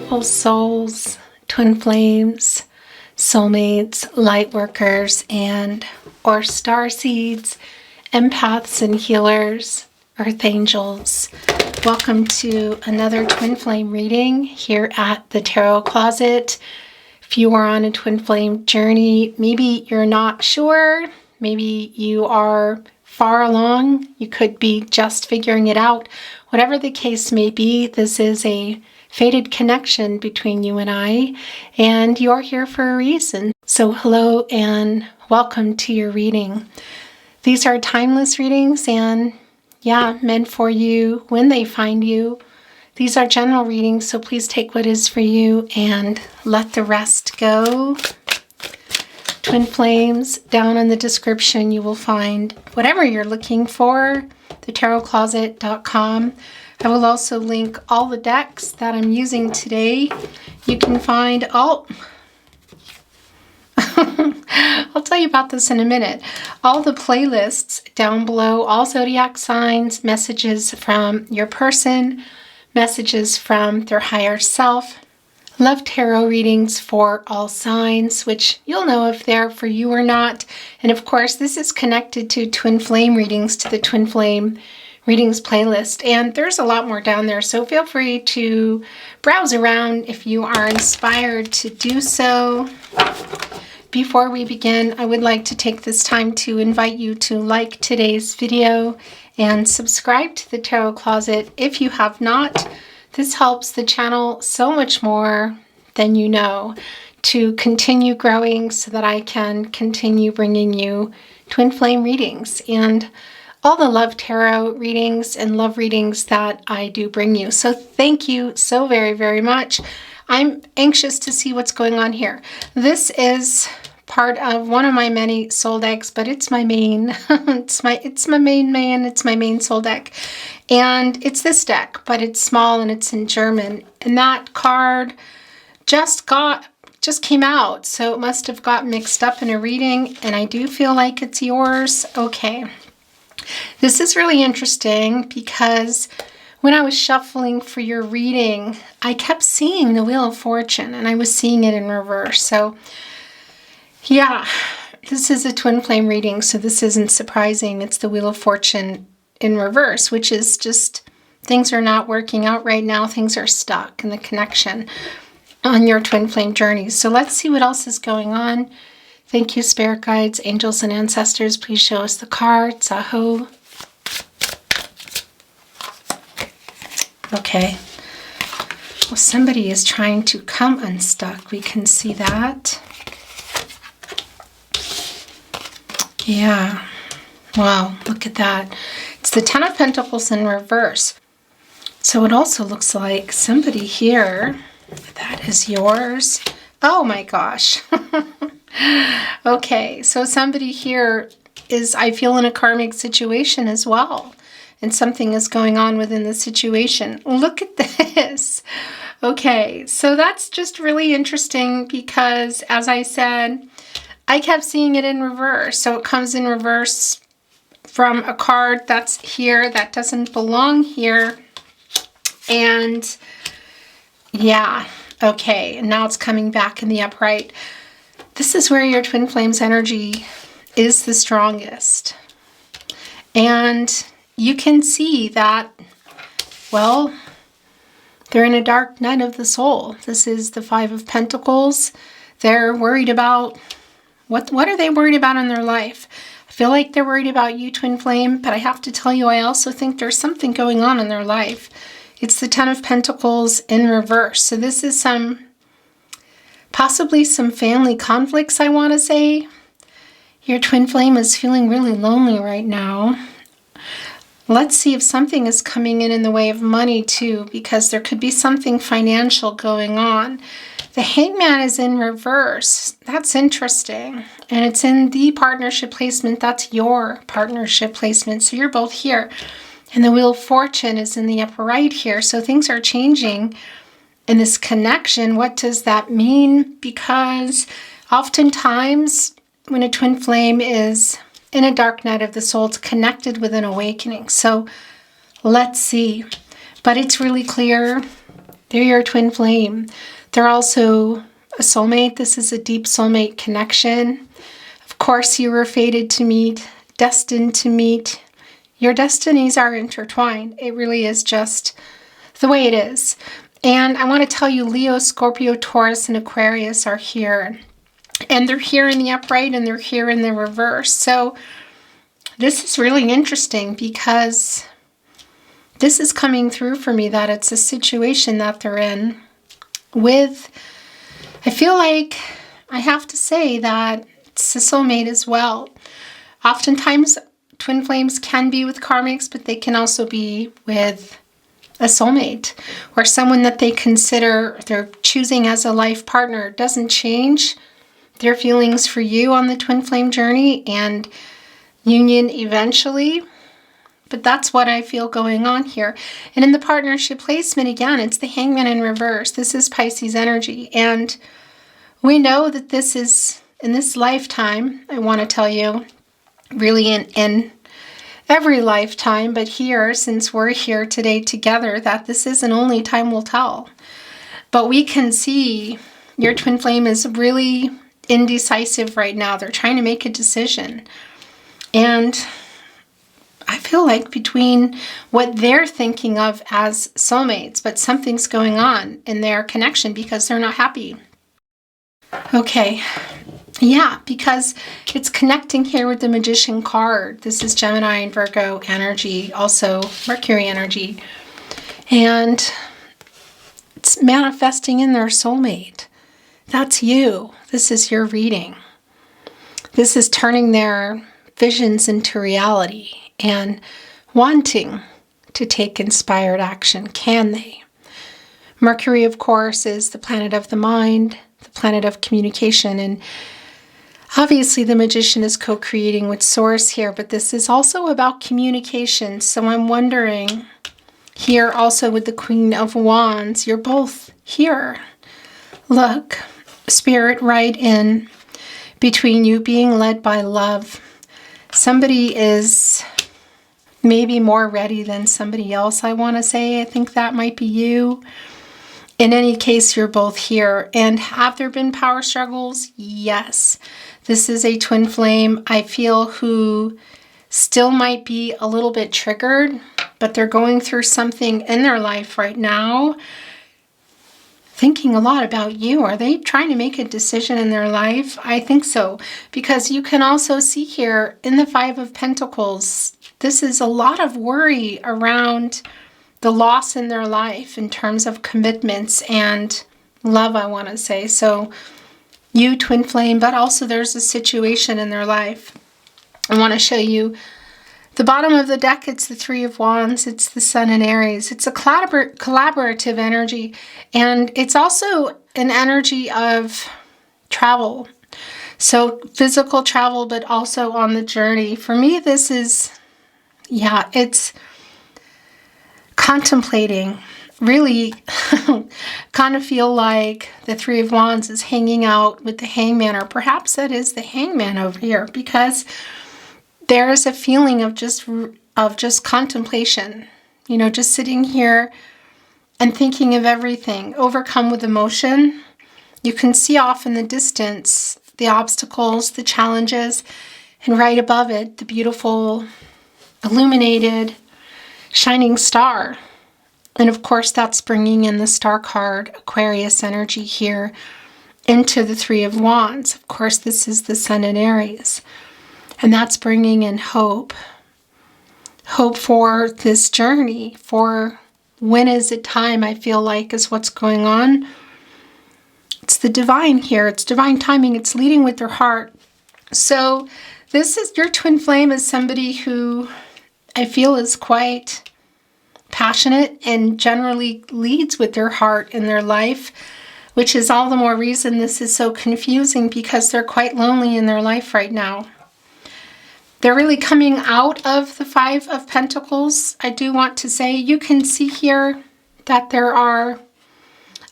beautiful souls, twin flames, soulmates, light workers, and or star seeds, empaths and healers, earth angels. Welcome to another twin flame reading here at the Tarot Closet. If you are on a twin flame journey, maybe you're not sure, maybe you are far along, you could be just figuring it out. Whatever the case may be, this is a fated connection between you and you're here for a reason. So hello and welcome to your reading. These are timeless readings and meant for you when they find you. These are general readings, so please take what is for you and let the rest go. Twin flames, down in the description you will find whatever you're looking for, thetarotcloset.com. I will also link all the decks that I'm using today. You can find all... I'll tell you about this in a minute. All the playlists down below, all zodiac signs, messages from your person, messages from their higher self, love tarot readings for all signs, which you'll know if they're for you or not. And of course, this is connected to twin flame readings, to the twin flame readings playlist. And there's a lot more down there, so feel free to browse around if you are inspired to do so. Before we begin, I would like to take this time to invite you to like today's video and subscribe to the Tarot Closet if you have not. This helps the channel so much more than you know to continue growing so that I can continue bringing you twin flame readings and all the love tarot readings and love readings that I do bring you. So thank you so very, very much. I'm anxious to see what's going on here. This is part of one of my many soul decks, but it's my main, it's my main soul deck. And it's this deck, but it's small and it's in German. And that card just came out, so it must have got mixed up in a reading, and I do feel like it's yours. Okay. This is really interesting because when I was shuffling for your reading, I kept seeing the Wheel of Fortune and I was seeing it in reverse. So yeah, this is a twin flame reading, so this isn't surprising. It's the Wheel of Fortune in reverse, which is just things are not working out right now. Things are stuck in the connection on your twin flame journey. So let's see what else is going on. Thank you, spirit guides, angels, and ancestors. Please show us the cards. Aho. Okay. Well, somebody is trying to come unstuck. We can see that. Yeah. Wow, look at that. It's the Ten of Pentacles in reverse. So it also looks like somebody here, that is yours. Oh my gosh. Okay, so somebody here is, I feel, in a karmic situation as well. And something is going on within the situation. Look at this. Okay, so that's just really interesting because, as I said, I kept seeing it in reverse. So it comes in reverse from a card that's here that doesn't belong here. And yeah, okay, and now it's coming back in the upright. This is where your twin flames energy is the strongest. And you can see that, well, they're in a dark night of the soul. This is the Five of Pentacles. They're worried about, what are they worried about in their life? I feel like they're worried about you, twin flame, but I have to tell you, I also think there's something going on in their life. It's the Ten of Pentacles in reverse. So this is possibly some family conflicts, I want to say. Your twin flame is feeling really lonely right now. Let's see if something is coming in the way of money too, because there could be something financial going on. The Hangman is in reverse. That's interesting. And it's in the partnership placement. That's your partnership placement. So you're both here. And the Wheel of Fortune is in the upper right here. So things are changing in this connection. What does that mean? Because oftentimes when a twin flame is in a dark night of the soul, it's connected with an awakening. So let's see. But it's really clear They're your twin flame. They're also a soulmate. This is a deep soulmate connection. Of course, you were fated to meet, destined to meet. Your destinies are intertwined. It really is just the way it is. And I want to tell you, Leo, Scorpio, Taurus, and Aquarius are here. And they're here in the upright and they're here in the reverse. So this is really interesting because this is coming through for me that it's a situation that they're in with, I feel like I have to say that it's a soulmate as well. Oftentimes, twin flames can be with karmics, but they can also be with a soulmate or someone that they consider they're choosing as a life partner. It doesn't change their feelings for you on the twin flame journey and union eventually. But that's what I feel going on here. And in the partnership placement, again, it's the Hangman in reverse. This is Pisces energy. And we know that this is, in this lifetime, I want to tell you, really in every lifetime, but here, since we're here today together, that this isn't only time will tell. But we can see your twin flame is really indecisive right now. They're trying to make a decision. And I feel like between what they're thinking of as soulmates, but something's going on in their connection because they're not happy. Okay, yeah, because it's connecting here with the Magician card. This is Gemini and Virgo energy, also Mercury energy. And it's manifesting in their soulmate. That's you. This is your reading. This is turning their visions into reality and wanting to take inspired action. Can they? Mercury, of course, is the planet of the mind, the planet of communication, and obviously the Magician is co-creating with Source here, but this is also about communication. So I'm wondering here also with the Queen of Wands, you're both here. Look, Spirit right in between you being led by love. Somebody is maybe more ready than somebody else, I want to say. I think that might be you. In any case, you're both here. And have there been power struggles? Yes. This is a twin flame, I feel, who still might be a little bit triggered, but they're going through something in their life right now, thinking a lot about you. Are they trying to make a decision in their life? I think so, because you can also see here in the Five of Pentacles, this is a lot of worry around the loss in their life in terms of commitments and love, I want to say. So you, twin flame, but also there's a situation in their life. I want to show you the bottom of the deck. It's the Three of Wands. It's the Sun in Aries. It's a collaborative energy. And it's also an energy of travel. So physical travel, but also on the journey. For me, this is, yeah, it's contemplating. Really kind of feel like the Three of Wands is hanging out with the Hangman, or perhaps that is the Hangman over here, because there is a feeling of just contemplation, you know, just sitting here and thinking of everything, overcome with emotion. You can see off in the distance the obstacles, the challenges, and right above it, the beautiful illuminated shining star. And of course, that's bringing in the star card, Aquarius energy here, into the Three of Wands. Of course, this is the Sun in Aries. And that's bringing in hope. Hope for this journey, for when is it time, I feel like, is what's going on. It's the divine here. It's divine timing. It's leading with their heart. So this is your twin flame, is somebody who I feel is quite passionate and generally leads with their heart in their life, which is all the more reason this is so confusing, because they're quite lonely in their life right now. They're really coming out of the Five of Pentacles. I do want to say, you can see here that there are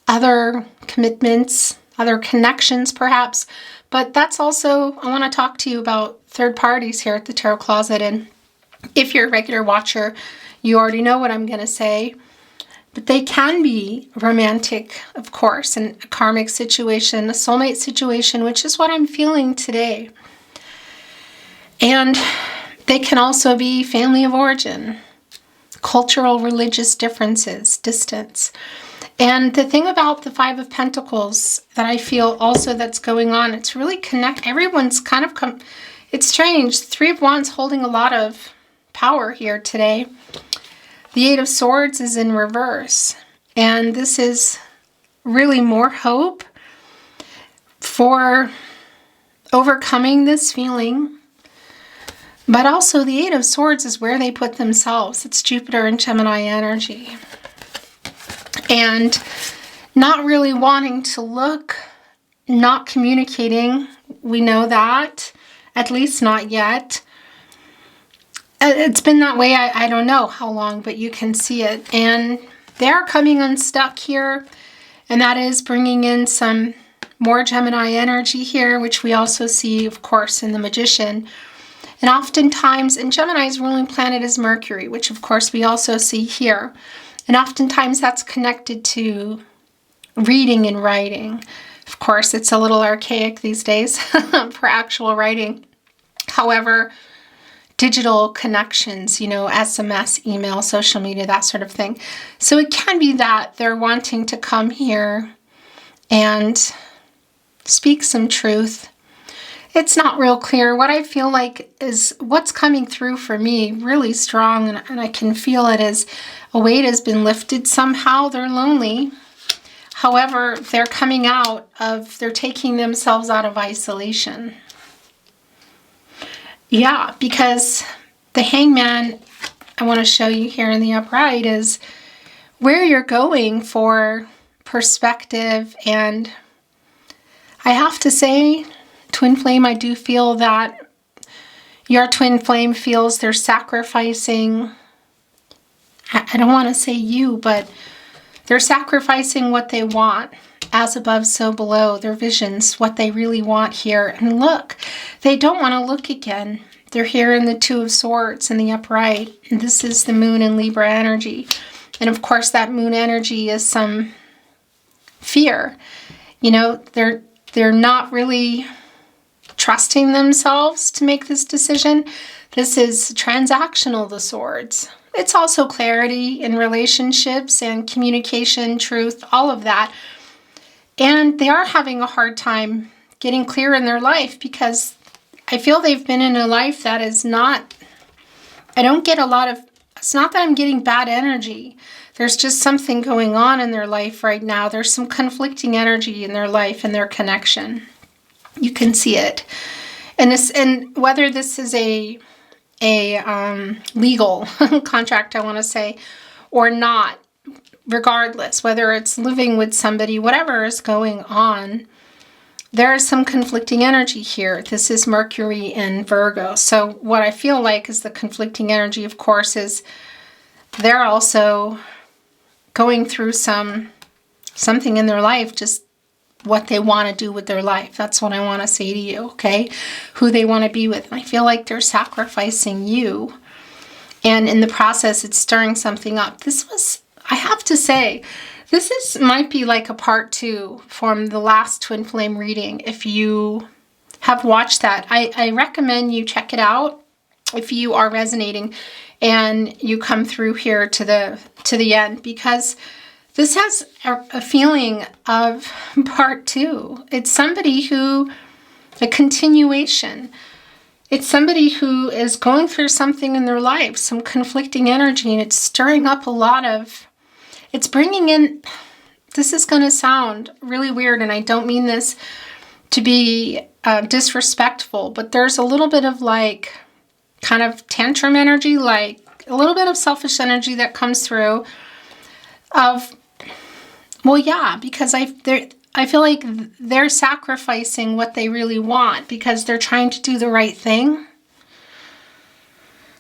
other commitments, other connections perhaps, but that's also, I want to talk to you about third parties here at the Tarot Closet. And if you're a regular watcher, you already know what I'm going to say. But they can be romantic, of course, and a karmic situation, a soulmate situation, which is what I'm feeling today. And they can also be family of origin, cultural, religious differences, distance. And the thing about the Five of Pentacles that I feel also that's going on, it's really everyone's kind of it's strange. Three of Wands holding a lot of power here today. The Eight of Swords is in reverse. And this is really more hope for overcoming this feeling. But also the Eight of Swords is where they put themselves. It's Jupiter and Gemini energy. And not really wanting to look, not communicating. We know that, at least not yet. It's been that way, I don't know how long, but you can see it. And they're coming unstuck here. And that is bringing in some more Gemini energy here, which we also see, of course, in the Magician. And oftentimes, and Gemini's ruling planet is Mercury, which of course we also see here. And oftentimes that's connected to reading and writing. Of course, it's a little archaic these days for actual writing. However, digital connections, SMS, email, social media, that sort of thing. So it can be that they're wanting to come here and speak some truth. It's not real clear. What I feel like is what's coming through for me really strong, and I can feel it, is a weight has been lifted somehow. They're lonely. However, they're they're taking themselves out of isolation. Yeah, because the Hangman, I want to show you here in the upright, is where you're going for perspective. And I have to say, Twin Flame, I do feel that your Twin Flame feels they're sacrificing, I don't want to say you, but they're sacrificing what they want. As above, so below, their visions, what they really want here. And look, they don't want to look again. They're here in the Two of Swords in the upright. And this is the Moon and Libra energy. And of course, that Moon energy is some fear. They're not really trusting themselves to make this decision. This is transactional, the Swords. It's also clarity in relationships and communication, truth, all of that. And they are having a hard time getting clear in their life because I feel they've been in a life that is not, I don't get a lot of, it's not that I'm getting bad energy. There's just something going on in their life right now. There's some conflicting energy in their life and their connection. You can see it. And whether this is a legal contract, I want to say, or not, regardless, whether it's living with somebody, whatever is going on, there is some conflicting energy here. This is Mercury in Virgo. So what I feel like is the conflicting energy, of course, is they're also going through something in their life, just what they want to do with their life. That's what I want to say to you, okay? Who they want to be with. And I feel like they're sacrificing you. And in the process, it's stirring something up. I have to say, might be like a part 2 from the last Twin Flame reading. If you have watched that, I recommend you check it out if you are resonating and you come through here to the end, because this has a feeling of part 2. It's somebody a continuation. It's somebody who is going through something in their life, some conflicting energy, and it's stirring up a lot of, it's bringing in, this is going to sound really weird, and I don't mean this to be disrespectful, but there's a little bit of like kind of tantrum energy, like a little bit of selfish energy that comes through of, well, yeah, because I feel like they're sacrificing what they really want because they're trying to do the right thing.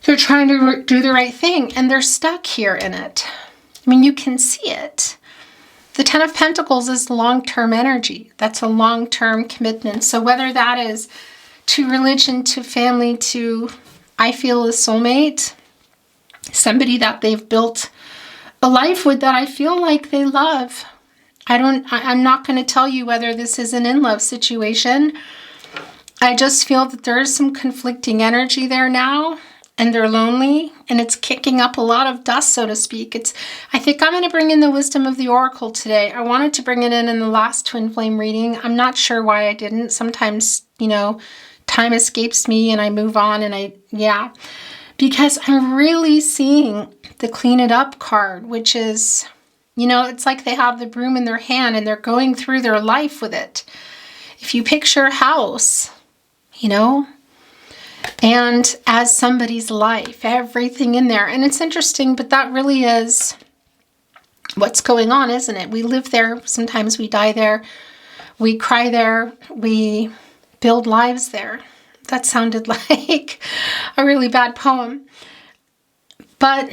They're trying to do the right thing, and they're stuck here in it. I mean, you can see it. The Ten of Pentacles is long-term energy. That's a long-term commitment. So whether that is to religion, to family, to, I feel, a soulmate, somebody that they've built a a life that I feel like they love. I'm not going to tell you whether this is an in-love situation. I just feel that there is some conflicting energy there now, and they're lonely, and it's kicking up a lot of dust, so to speak. I think I'm going to bring in the wisdom of the oracle today. I wanted to bring it in the last twin flame reading. I'm not sure why I didn't. Sometimes, time escapes me and I move on, and because I'm really seeing the clean it up card, which is, it's like they have the broom in their hand and they're going through their life with it. If you picture a house, and as somebody's life, everything in there. And it's interesting, but that really is what's going on, isn't it? We live there. Sometimes we die there. We cry there. We build lives there. That sounded like a really bad poem. But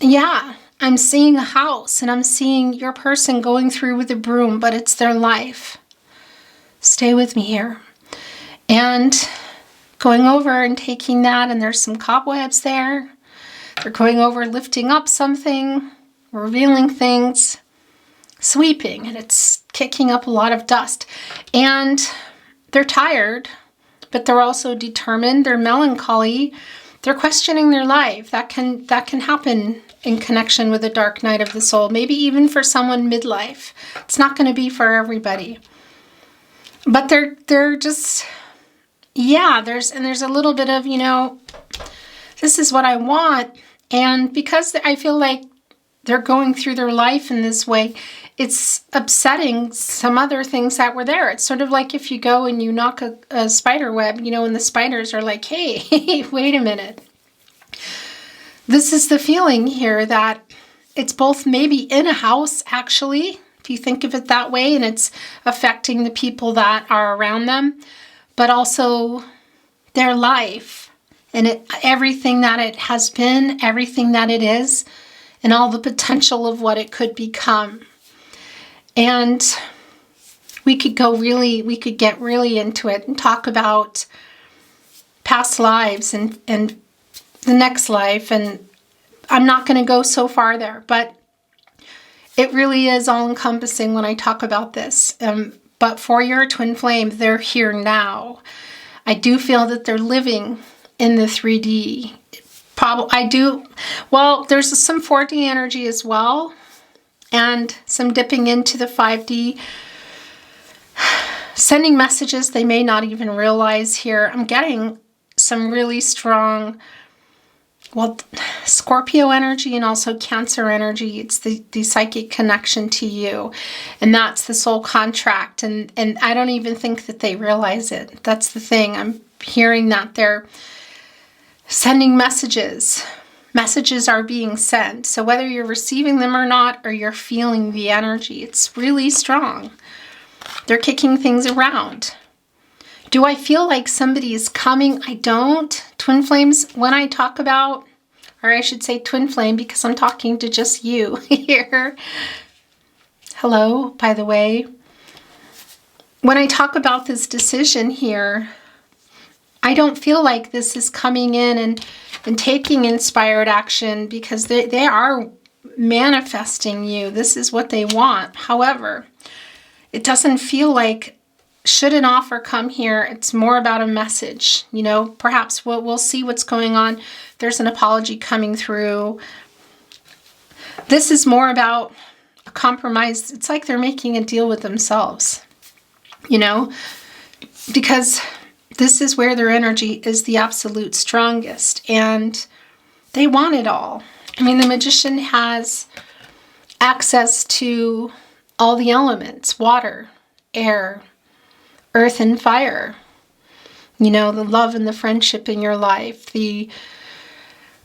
yeah, I'm seeing a house and I'm seeing your person going through with a broom, but it's their life. Stay with me here. And going over and taking that, and there's some cobwebs there. They're going over, lifting up something, revealing things, sweeping, and it's kicking up a lot of dust. And they're tired, but they're also determined. They're melancholy. They're questioning their life. That can happen in connection with the dark night of the soul. Maybe even for someone midlife. It's not going to be for everybody. But they're just, there's a little bit of, this is what I want. And because I feel like they're going through their life in this way, it's upsetting some other things that were there. It's sort of like if you go and you knock a spider web, and the spiders are like, hey, wait a minute. This is the feeling here that it's both maybe in a house, actually, if you think of it that way, and it's affecting the people that are around them, but also their life and everything that it has been, everything that it is, and all the potential of what it could become. And we could get really into it and talk about past lives and the next life. And I'm not going to go so far there, but it really is all encompassing when I talk about this. But for your twin flame, they're here now. I do feel that they're living in the 3D. There's some 4D energy as well, and some dipping into the 5D, sending messages they may not even realize here. I'm getting some really strong, Scorpio energy and also Cancer energy. It's the psychic connection to you, and that's the soul contract, and I don't even think that they realize it. That's the thing. I'm hearing that they're sending messages. Messages are being sent. So whether you're receiving them or not, or you're feeling the energy, it's really strong. They're kicking things around. Do I feel like somebody is coming? I don't. Twin flames, when I talk about, or I should say twin flame, because I'm talking to just you here. Hello, by the way. When I talk about this decision here, I don't feel like this is coming in and taking inspired action, because they are manifesting you. This is what they want. However, it doesn't feel like, should an offer come here, it's more about a message. Perhaps we'll see what's going on. There's an apology coming through. This is more about a compromise. It's like they're making a deal with themselves, because this is where their energy is the absolute strongest, and they want it all. I mean, the magician has access to all the elements: water, air, earth, and fire. The love and the friendship in your life, the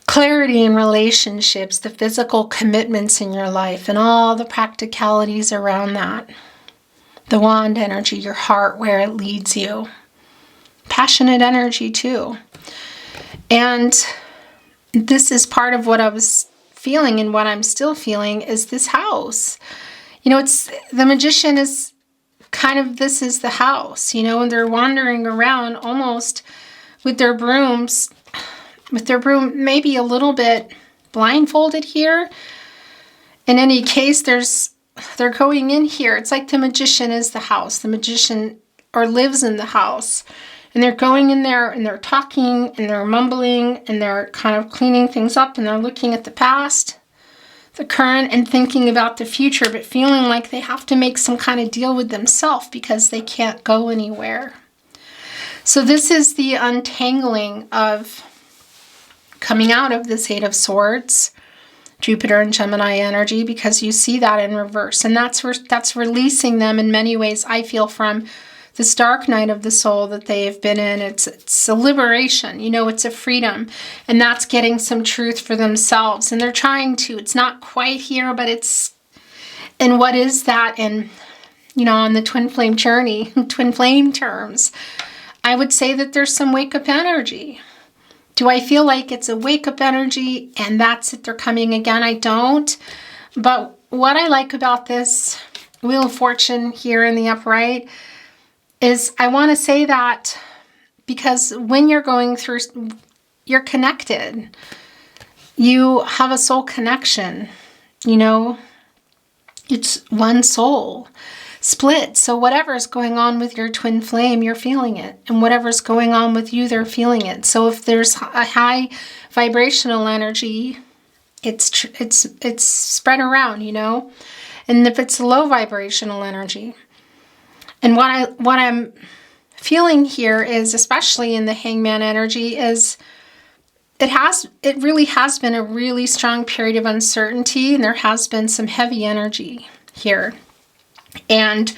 clarity in relationships, the physical commitments in your life, and all the practicalities around that. The wand energy, your heart, where it leads you. Passionate energy too. And this is part of what I was feeling, and what I'm still feeling is this house. It's the magician is kind of, this is the house, and they're wandering around almost with their broom maybe a little bit blindfolded here. In any case, they're going in here. It's like the magician is the house. The magician or lives in the house. And they're going in there and they're talking and they're mumbling and they're kind of cleaning things up and they're looking at the past, the current, and thinking about the future, but feeling like they have to make some kind of deal with themselves because they can't go anywhere. So this is the untangling of coming out of this Eight of Swords, Jupiter and Gemini energy, because you see that in reverse. And that's releasing them in many ways, I feel, from this dark night of the soul that they have been in. It's a liberation, it's a freedom. And that's getting some truth for themselves. And they're trying to, it's not quite here, but it's, and what is that? And, on the twin flame journey, twin flame terms, I would say that there's some wake up energy. Do I feel like it's a wake up energy and that's it, they're coming again? I don't. But what I like about this Wheel of Fortune here in the upright is I want to say that because when you're going through, you're connected. You have a soul connection, it's one soul split. So whatever's going on with your twin flame, you're feeling it. And whatever's going on with you, they're feeling it. So if there's a high vibrational energy, it's spread around, And if it's low vibrational energy, and what I'm feeling here is, especially in the Hangman energy, is it really has been a really strong period of uncertainty, and there has been some heavy energy here. And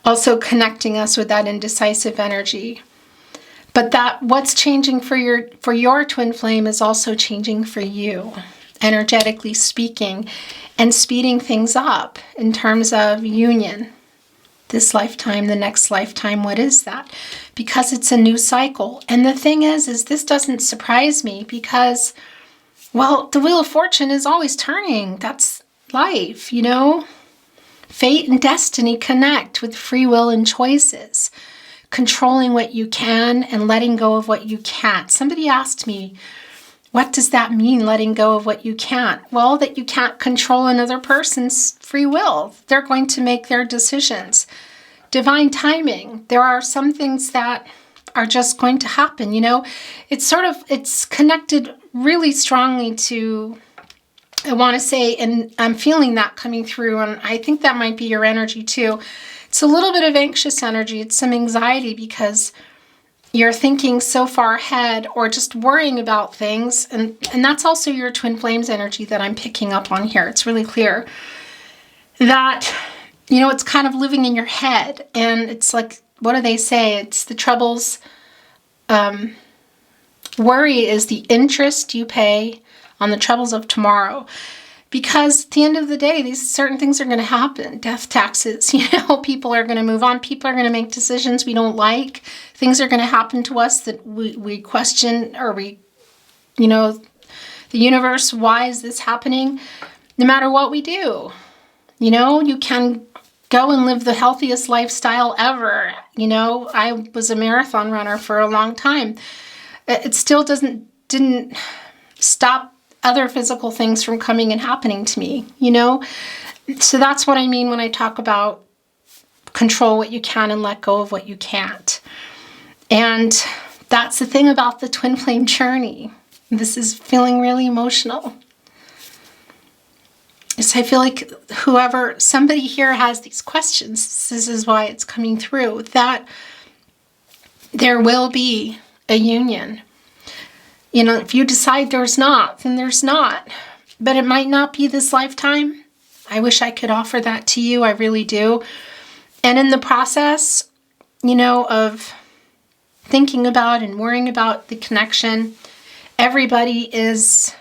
also connecting us with that indecisive energy. But that what's changing for your twin flame is also changing for you, energetically speaking, and speeding things up in terms of union. This lifetime, the next lifetime, what is that? Because it's a new cycle. And the thing is this doesn't surprise me because, well, the Wheel of Fortune is always turning. That's life, Fate and destiny connect with free will and choices. Controlling what you can and letting go of what you can't. Somebody asked me, what does that mean, letting go of what you can't? Well, that you can't control another person's free will. They're going to make their decisions. Divine timing. There are some things that are just going to happen, It's connected really strongly to, I want to say, and I'm feeling that coming through, and I think that might be your energy too. It's a little bit of anxious energy. It's some anxiety because you're thinking so far ahead or just worrying about things. And that's also your twin flames energy that I'm picking up on here. It's really clear that, it's kind of living in your head. And it's like, what do they say? It's the troubles. Worry is the interest you pay on the troubles of tomorrow. Because at the end of the day, these certain things are going to happen. Death, taxes, people are going to move on. People are going to make decisions we don't like. Things are going to happen to us that we question, or the universe, why is this happening? No matter what we do, you can go and live the healthiest lifestyle ever. I was a marathon runner for a long time. It still didn't stop other physical things from coming and happening to me, So that's what I mean when I talk about control what you can and let go of what you can't. And that's the thing about the twin flame journey. This is feeling really emotional. So I feel like somebody here has these questions. This is why it's coming through, that there will be a union. If you decide there's not, then there's not. But it might not be this lifetime. I wish I could offer that to you. I really do. And in the process, of thinking about and worrying about the connection, everybody is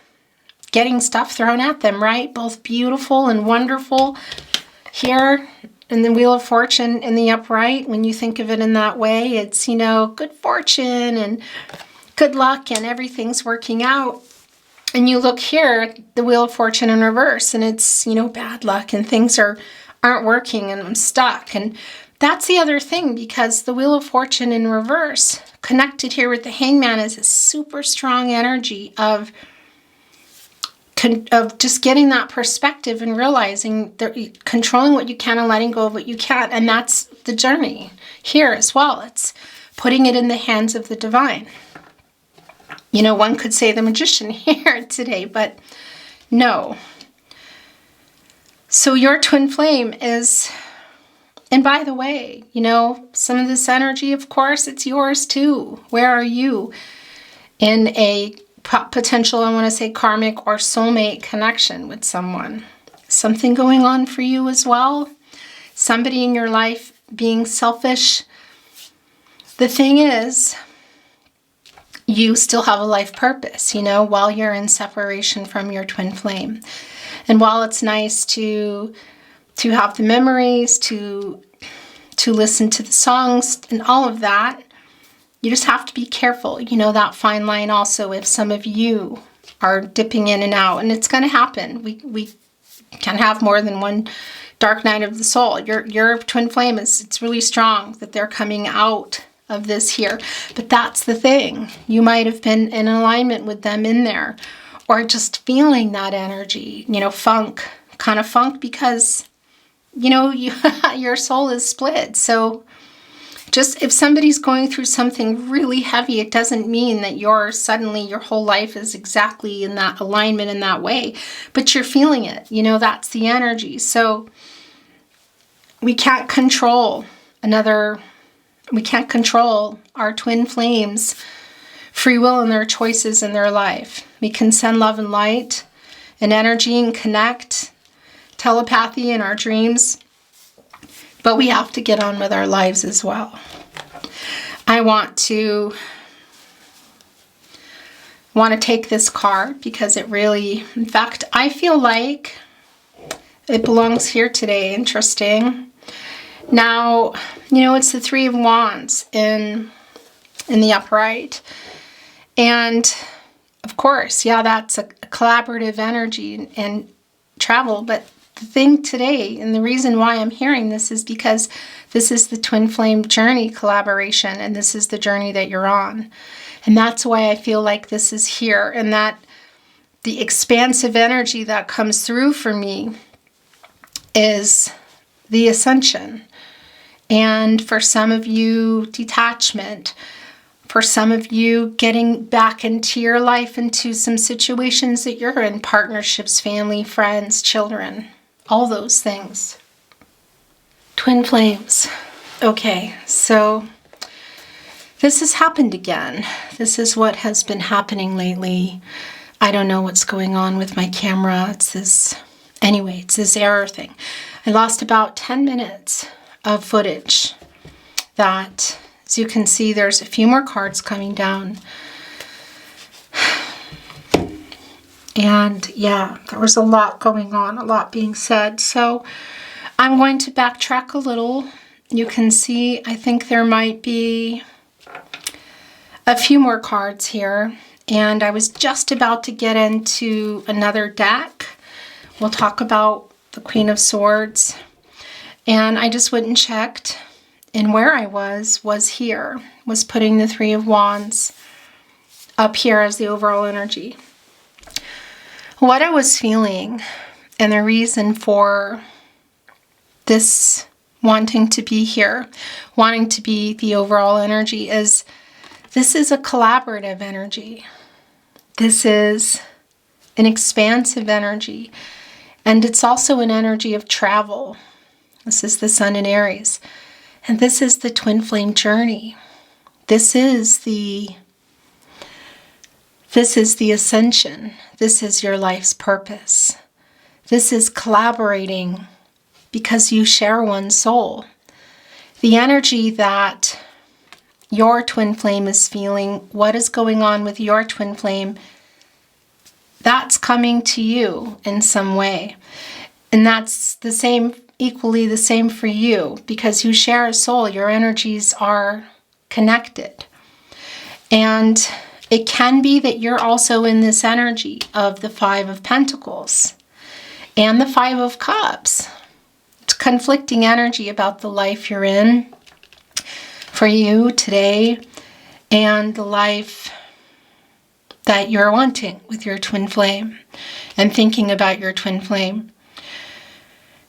getting stuff thrown at them, right? Both beautiful and wonderful. Here in the Wheel of Fortune in the upright, when you think of it in that way, it's, good fortune and good luck and everything's working out. And you look here, the Wheel of Fortune in reverse, and it's, bad luck and things aren't working and I'm stuck. And that's the other thing, because the Wheel of Fortune in reverse, connected here with the Hangman, is a super strong energy of of just getting that perspective and realizing that controlling what you can and letting go of what you can't. And that's the journey here as well. It's putting it in the hands of the divine. You know, one could say the magician here today, but no. So your twin flame is, and by the way, you know, some of this energy, of course, it's yours too. Where are you in a potential, I want to say, karmic or soulmate connection with someone? Something going on for you as well? Somebody in your life being selfish? The thing is, you still have a life purpose, you know, while you're in separation from your twin flame. And while it's nice to have the memories, to listen to the songs and all of that, you just have to be careful. You know, that fine line also, if some of you are dipping in and out, and it's going to happen. We can have more than one dark night of the soul. Your twin flame it's really strong that they're coming out of this here. But that's the thing. You might have been in alignment with them in there, or just feeling that energy, you know, kind of funk, because, you know, your soul is split. So just if somebody's going through something really heavy, it doesn't mean that suddenly your whole life is exactly in that alignment in that way, but you're feeling it. You know, that's the energy. So we can't control our twin flames' free will and their choices in their life. We can send love and light and energy and connect, telepathy in our dreams, but we have to get on with our lives as well. I want to take this card because it really, in fact, I feel like it belongs here today. Interesting. Now, you know, it's the Three of Wands in the upright. And of course, yeah, that's a collaborative energy and travel. But the thing today, and the reason why I'm hearing this, is because this is the twin flame journey collaboration, and this is the journey that you're on. And that's why I feel like this is here, and that the expansive energy that comes through for me is the ascension. And for some of you, detachment. For some of you, getting back into your life, into some situations that you're in, partnerships, family, friends, children, all those things. Twin flames. Okay, so this has happened again. This is what has been happening lately. I don't know what's going on with my camera. It's this error thing. I lost about 10 minutes of footage that, as you can see, there's a few more cards coming down. And yeah, there was a lot going on, a lot being said. So I'm going to backtrack a little. You can see, I think there might be a few more cards here. And I was just about to get into another deck. We'll talk about the Queen of Swords. And I just went and checked. And where I was here, was putting the Three of Wands up here as the overall energy. What I was feeling, and the reason for this wanting to be here, wanting to be the overall energy, is this is a collaborative energy. This is an expansive energy. And it's also an energy of travel. This is the Sun in Aries. And this is the twin flame journey. This is the ascension. This is your life's purpose. This is collaborating because you share one soul. The energy that your twin flame is feeling, what is going on with your twin flame, that's coming to you in some way. And that's equally the same for you, because you share a soul. Your energies are connected. And it can be that you're also in this energy of the Five of Pentacles and the Five of Cups. It's conflicting energy about the life you're in for you today, and the life that you're wanting with your twin flame and thinking about your twin flame.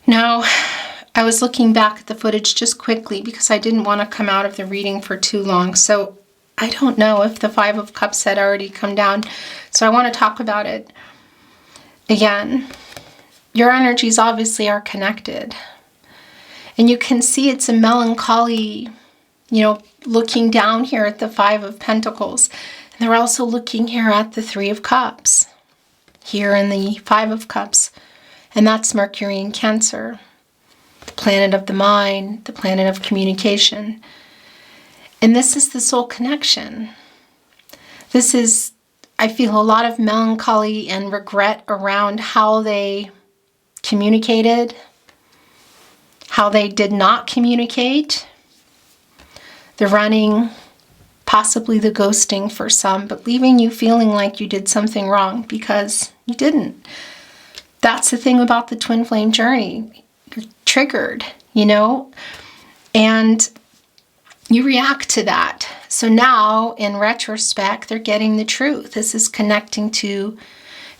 Now, I was looking back at the footage just quickly because I didn't want to come out of the reading for too long. So I don't know if the Five of Cups had already come down. So I want to talk about it again. Your energies obviously are connected. And you can see it's a melancholy, looking down here at the Five of Pentacles. And they're also looking here at the Three of Cups. Here in the Five of Cups. And that's Mercury in Cancer. The planet of the mind, the planet of communication. And this is the soul connection. This is, I feel, a lot of melancholy and regret around how they communicated, how they did not communicate, the running, possibly the ghosting for some, but leaving you feeling like you did something wrong because you didn't. That's the thing about the twin flame journey. You're triggered, and you react to that. So now, in retrospect, they're getting the truth. This is connecting to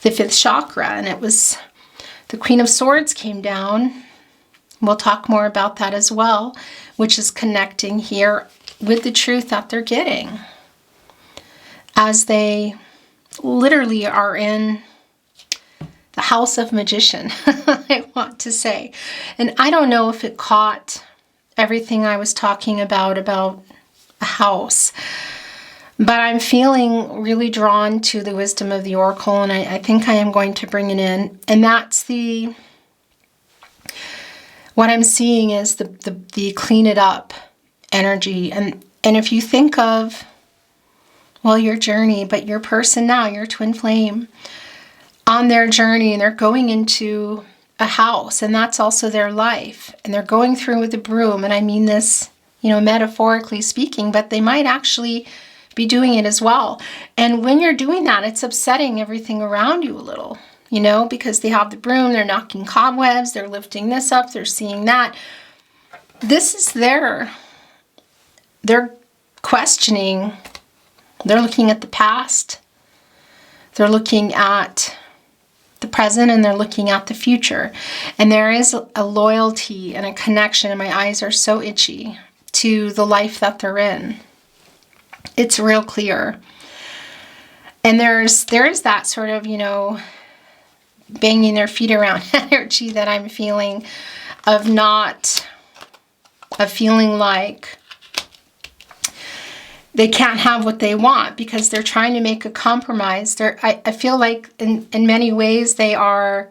the fifth chakra, and it was the Queen of Swords came down. We'll talk more about that as well, which is connecting here with the truth that they're getting as they literally are in the house of magician, I want to say. And I don't know if it caught everything I was talking about a house, but I'm feeling really drawn to the wisdom of the oracle, and I think I am going to bring it in. And that's what I'm seeing is the clean it up energy. And if you think of, your journey, but your person now, your twin flame, on their journey, and they're going into a house, and that's also their life, and they're going through with a broom, and I mean this, metaphorically speaking, but they might actually be doing it as well. And when you're doing that, it's upsetting everything around you a little, because they have the broom, they're knocking cobwebs, they're lifting this up, they're seeing that. This is they're questioning, they're looking at the past, they're looking at the present, and they're looking at the future. And there is a loyalty and a connection, and my eyes are so itchy, to the life that they're in. It's real clear. And there is that sort of, banging their feet around energy that I'm feeling of feeling like they can't have what they want because they're trying to make a compromise. I feel like in many ways they are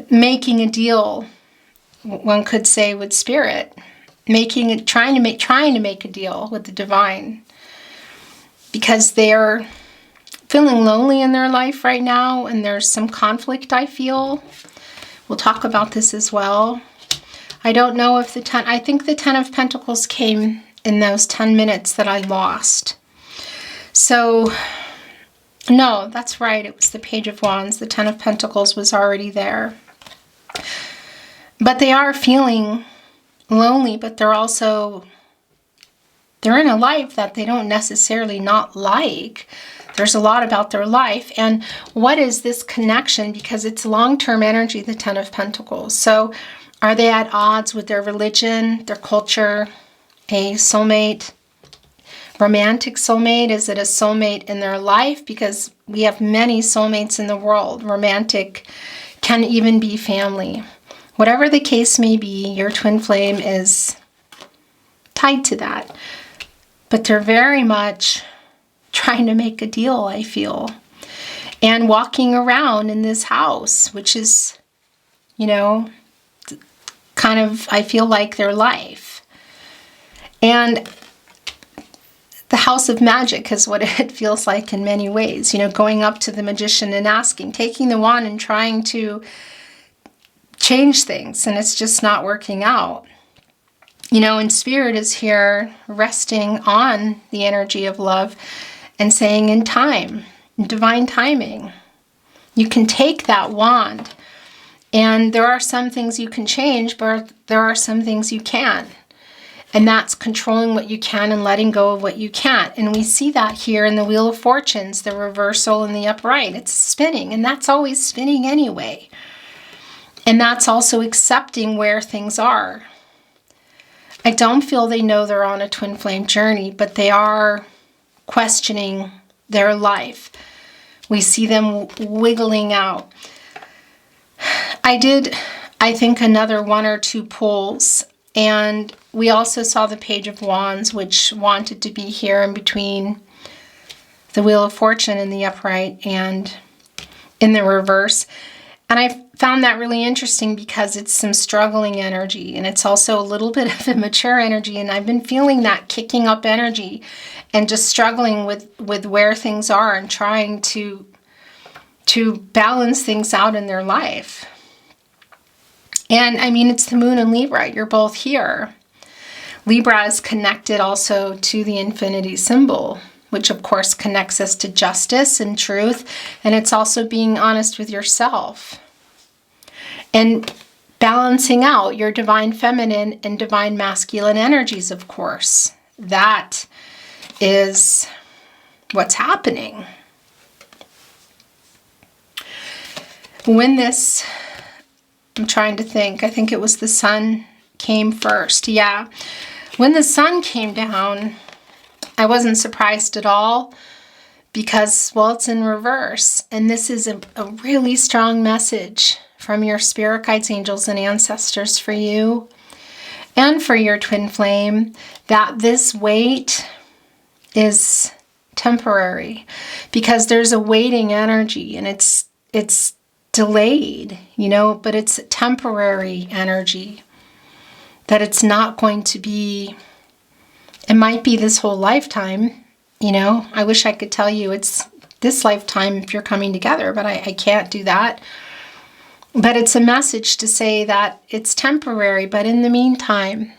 making a deal, one could say, with spirit, trying to make a deal with the divine, because they're feeling lonely in their life right now, and there's some conflict, I feel. We'll talk about this as well. I don't know if I think the Ten of Pentacles came in those 10 minutes that I lost. So, no, that's right. It was the Page of Wands. The Ten of Pentacles was already there. But they are feeling lonely, but they're in a life that they don't necessarily not like. There's a lot about their life. And what is this connection? Because it's long-term energy, the Ten of Pentacles. So are they at odds with their religion, their culture, a soulmate, romantic soulmate? Is it a soulmate in their life? Because we have many soulmates in the world. Romantic can even be family. Whatever the case may be, your twin flame is tied to that. But they're very much trying to make a deal, I feel. And walking around in this house, which is, kind of, I feel like, their life. And the house of magic is what it feels like in many ways. Going up to the magician and asking, taking the wand and trying to change things, and it's just not working out. And Spirit is here resting on the energy of love and saying, in time, in divine timing, you can take that wand, and there are some things you can change, but there are some things you can't. And that's controlling what you can and letting go of what you can't. And we see that here in the Wheel of Fortunes, the reversal and the upright. It's spinning, and that's always spinning anyway. And that's also accepting where things are. I don't feel they know they're on a twin flame journey, but they are questioning their life. We see them wiggling out. I think, another 1 or 2 pulls. And we also saw the Page of Wands, which wanted to be here in between the Wheel of Fortune in the upright and in the reverse. And I found that really interesting because it's some struggling energy, and it's also a little bit of immature energy. And I've been feeling that kicking up energy and just struggling with where things are and trying to balance things out in their life. And I mean, it's the Moon and Libra. You're both here. Libra is connected also to the infinity symbol, which of course connects us to justice and truth. And it's also being honest with yourself and balancing out your divine feminine and divine masculine energies, of course. That is what's happening. When this, I'm trying to think, I think it was the sun came first. Yeah. When the sun came down, I wasn't surprised at all because, well, it's in reverse. And this is a really strong message from your spirit guides, angels, and ancestors for you and for your twin flame, that this wait is temporary because there's a waiting energy, and it's delayed, but it's a temporary energy, that it's not going to be, it might be this whole lifetime, I wish I could tell you it's this lifetime if you're coming together, but I can't do that. But it's a message to say that it's temporary, but in the meantime,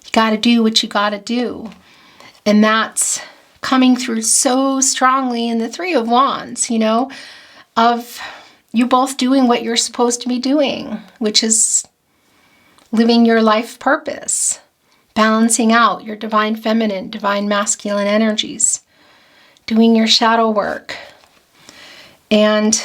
you got to do what you got to do. And that's coming through so strongly in the Three of Wands, of you both doing what you're supposed to be doing, which is living your life purpose, balancing out your divine feminine, divine masculine energies, doing your shadow work, and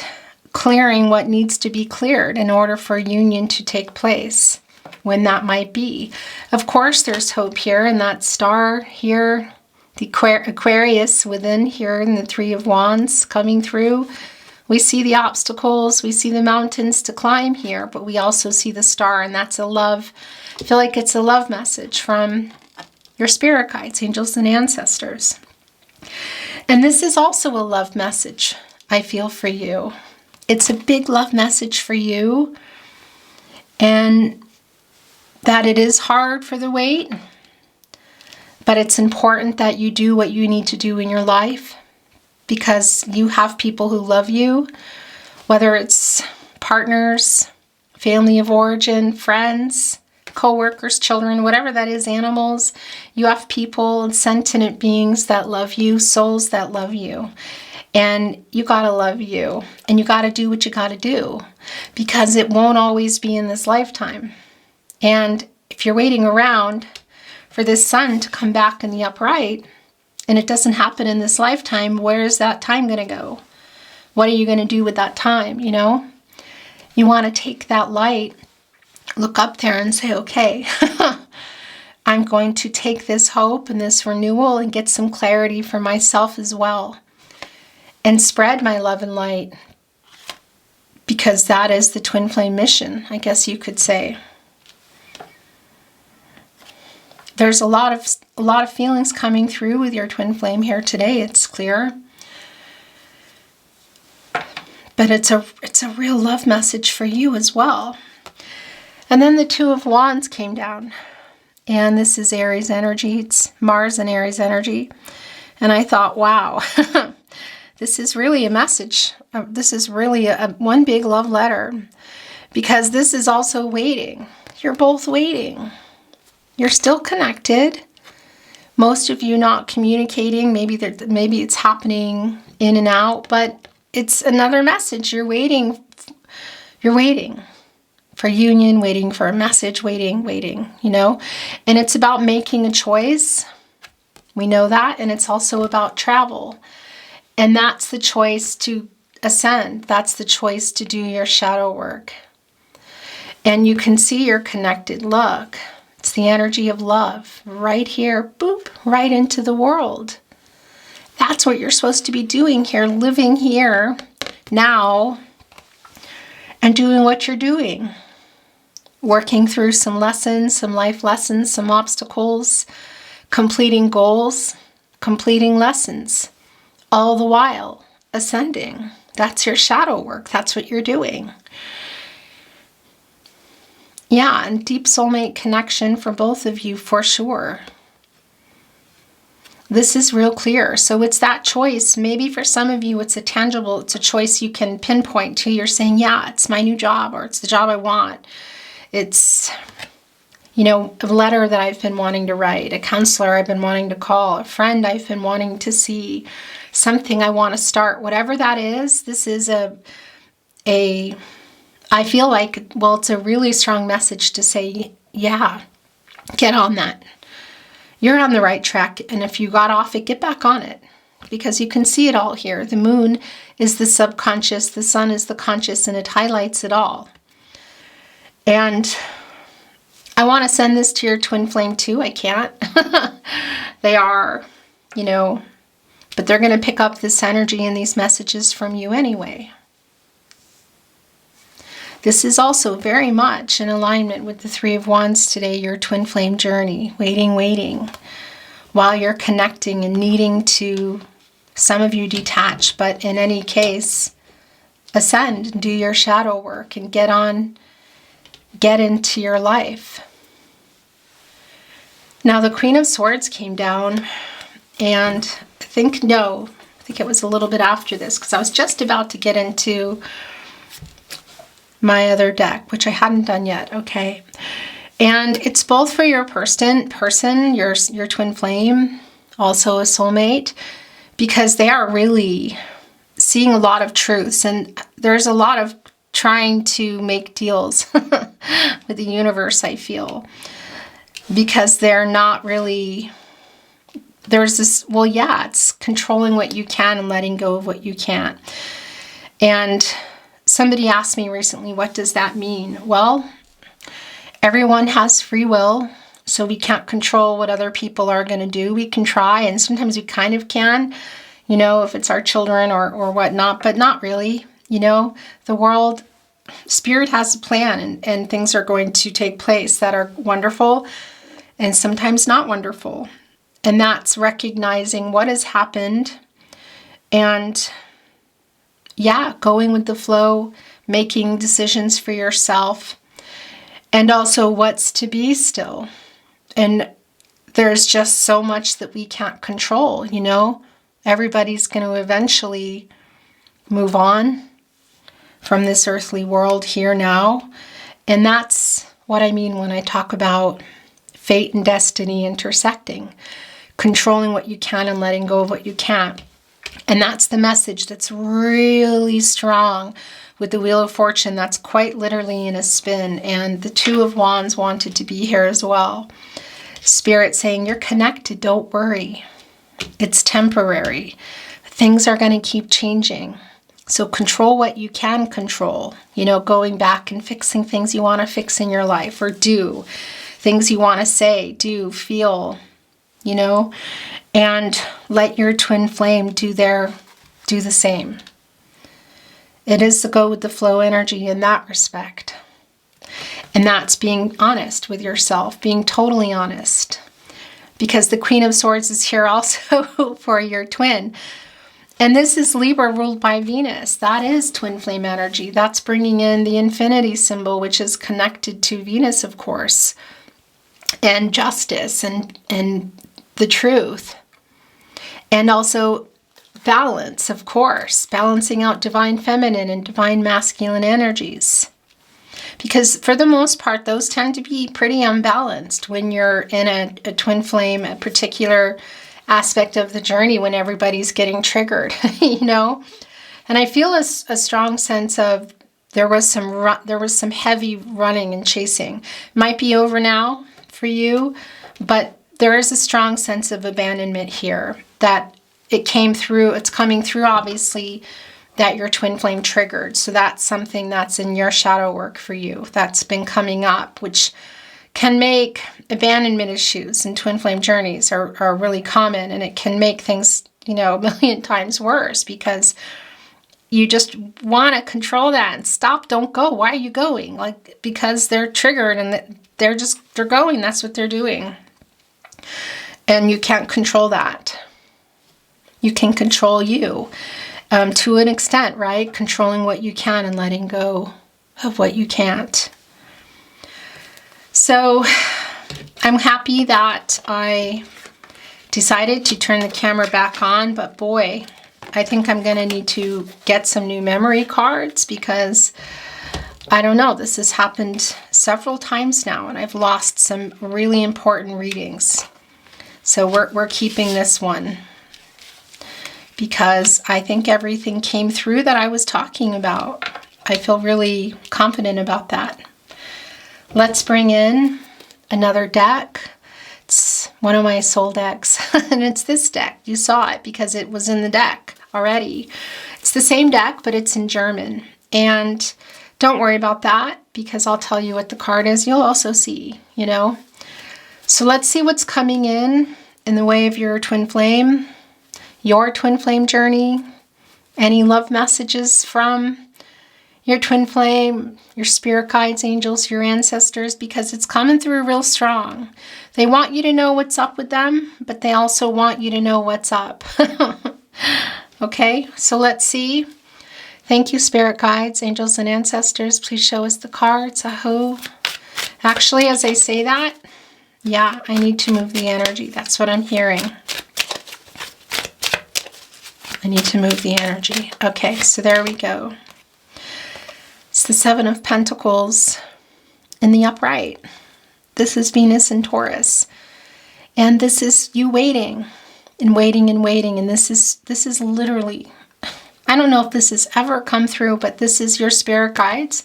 clearing what needs to be cleared in order for union to take place, when that might be. Of course, there's hope here, and that star here, the Aquarius within here in the Three of Wands coming through. We see the obstacles, we see the mountains to climb here, but we also see the star, and that's a love. I feel like it's a love message from your spirit guides, angels, and ancestors. And this is also a love message, I feel, for you. It's a big love message for you, and that it is hard for the wait, but it's important that you do what you need to do in your life, because you have people who love you, whether it's partners, family of origin, friends, co-workers, children, whatever that is, animals. You have people and sentient beings that love you, souls that love you. And you got to love you, and you got to do what you got to do, because it won't always be in this lifetime. And if you're waiting around for this sun to come back in the upright, and it doesn't happen in this lifetime, where is that time going to go? What are you going to do with that time, You want to take that light, look up there and say, okay, I'm going to take this hope and this renewal and get some clarity for myself as well, and spread my love and light, because that is the twin flame mission, I guess you could say. There's a lot of feelings coming through with your twin flame here today, it's clear. But it's a real love message for you as well. And then the Two of Wands came down. And this is Aries energy. It's Mars and Aries energy. And I thought, wow, this is really a message. This is really one big love letter. Because this is also waiting. You're both waiting. You're still connected. Most of you not communicating. Maybe it's happening in and out, but it's another message. You're waiting. You're waiting for union, waiting for a message, waiting, you know? And it's about making a choice. We know that. And it's also about travel. And that's the choice to ascend. That's the choice to do your shadow work. And you can see you're connected. Look, it's the energy of love right here, boop, right into the world. That's what you're supposed to be doing here, living here now and doing what you're doing. Working through some lessons, some life lessons, some obstacles, completing goals, completing lessons, all the while ascending. That's your shadow work. That's what you're doing. Yeah, and deep soulmate connection for both of you for sure. This is real clear. So it's that choice. Maybe for some of you, it's a choice you can pinpoint to. You're saying, yeah, it's my new job, or it's the job I want. It's, you know, a letter that I've been wanting to write, a counselor I've been wanting to call, a friend I've been wanting to see, something I want to start. Whatever that is, this is I feel like, well, it's a really strong message to say, yeah, get on that. You're on the right track. And if you got off it, get back on it. Because you can see it all here. The moon is the subconscious. The sun is the conscious. And it highlights it all. And I want to send this to your twin flame too. I can't. They are, you know, but they're going to pick up this energy and these messages from you anyway. This is also very much in alignment with the Three of Wands today, your twin flame journey. Waiting, while you're connecting and needing to, some of you detach, but in any case, ascend and do your shadow work and get into your life. Now the Queen of Swords came down, and I think it was a little bit after this, because I was just about to get into my other deck, which I hadn't done yet. Okay. And it's both for your person, your twin flame, also a soulmate, because they are really seeing a lot of truths, and there's a lot of trying to make deals with the universe, I feel, because they're not really, there's this, well, yeah, it's controlling what you can and letting go of what you can't. And somebody asked me recently, what does that mean? Well, everyone has free will, so we can't control what other people are going to do. We can try, and sometimes we kind of can, you know, if it's our children or whatnot, but not really. You know, the world, spirit has a plan, and things are going to take place that are wonderful and sometimes not wonderful. And that's recognizing what has happened and, yeah, going with the flow, making decisions for yourself, and also what's to be still. And there's just so much that we can't control, you know. Everybody's going to eventually move on from this earthly world here now. And that's what I mean when I talk about fate and destiny intersecting, controlling what you can and letting go of what you can't. And that's the message that's really strong with the Wheel of Fortune. That's quite literally in a spin. And the Two of Wands wanted to be here as well. Spirit saying, you're connected, don't worry. It's temporary. Things are going to keep changing. So control what you can control. You know, going back and fixing things you want to fix in your life, or do things you want to say, do, feel, you know, and let your twin flame do the same. It is the go with the flow energy in that respect. And that's being honest with yourself, being totally honest. Because the Queen of Swords is here also for your twin. And this is Libra ruled by Venus. That is twin flame energy. That's bringing in the infinity symbol, which is connected to Venus, of course, and justice and the truth. And also balance, of course, balancing out divine feminine and divine masculine energies. Because for the most part, those tend to be pretty unbalanced when you're in a twin flame, a particular aspect of the journey when everybody's getting triggered, you know? And I feel a strong sense of There was some heavy running and chasing. Might be over now for you, but there is a strong sense of abandonment here that it's coming through, obviously, that your twin flame triggered. So that's something that's in your shadow work for you that's been coming up, which can make abandonment issues and twin flame journeys are really common, and it can make things, a million times worse because you just want to control that and stop, don't go. Why are you going? Like, because they're triggered and they're going. That's what they're doing. And you can't control that. You can control you to an extent, right? Controlling what you can and letting go of what you can't. So I'm happy that I decided to turn the camera back on, but boy, I think I'm going to need to get some new memory cards because I don't know, this has happened several times now and I've lost some really important readings. So we're keeping this one because I think everything came through that I was talking about. I feel really confident about that. Let's bring in another deck. It's one of my soul decks, and it's this deck. You saw it because it was in the deck already. It's the same deck, but it's in German. And don't worry about that because I'll tell you what the card is. You'll also see, So let's see what's coming in the way of your twin flame journey. Any love messages from your twin flame, your spirit guides, angels, your ancestors, because it's coming through real strong. They want you to know what's up with them, but they also want you to know what's up. Okay, so let's see. Thank you, spirit guides, angels, and ancestors. Please show us the cards. Aho. Actually, as I say that, yeah, I need to move the energy. That's what I'm hearing. I need to move the energy. Okay, so there we go. It's the Seven of Pentacles in the upright. This is Venus and Taurus. And this is you waiting and waiting and waiting. And this is literally, I don't know if this has ever come through, but this is your spirit guides,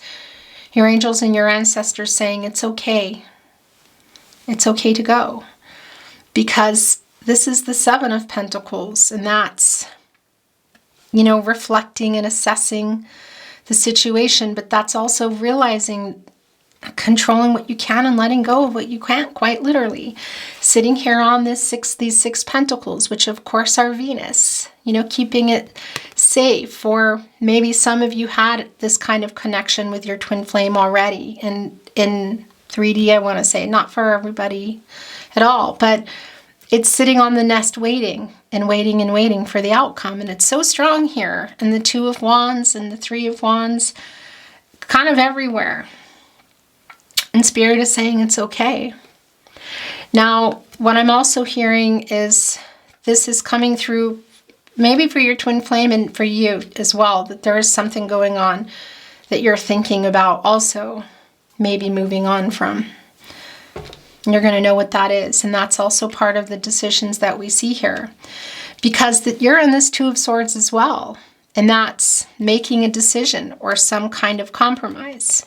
your angels and your ancestors saying it's okay. It's okay to go. Because this is the Seven of Pentacles, and that's, reflecting and assessing the situation, but that's also realizing, controlling what you can and letting go of what you can't, quite literally. Sitting here on these six pentacles, which of course are Venus, keeping it safe. Or maybe some of you had this kind of connection with your twin flame already. And in 3D, I want to say, not for everybody at all, but it's sitting on the nest waiting and waiting and waiting for the outcome. And it's so strong here. And the Two of Wands and the Three of Wands, kind of everywhere. And Spirit is saying it's okay. Now, what I'm also hearing is this is coming through maybe for your twin flame and for you as well, that there is something going on that you're thinking about also maybe moving on from. You're going to know what that is. And that's also part of the decisions that we see here. Because you're in this Two of Swords as well. And that's making a decision or some kind of compromise.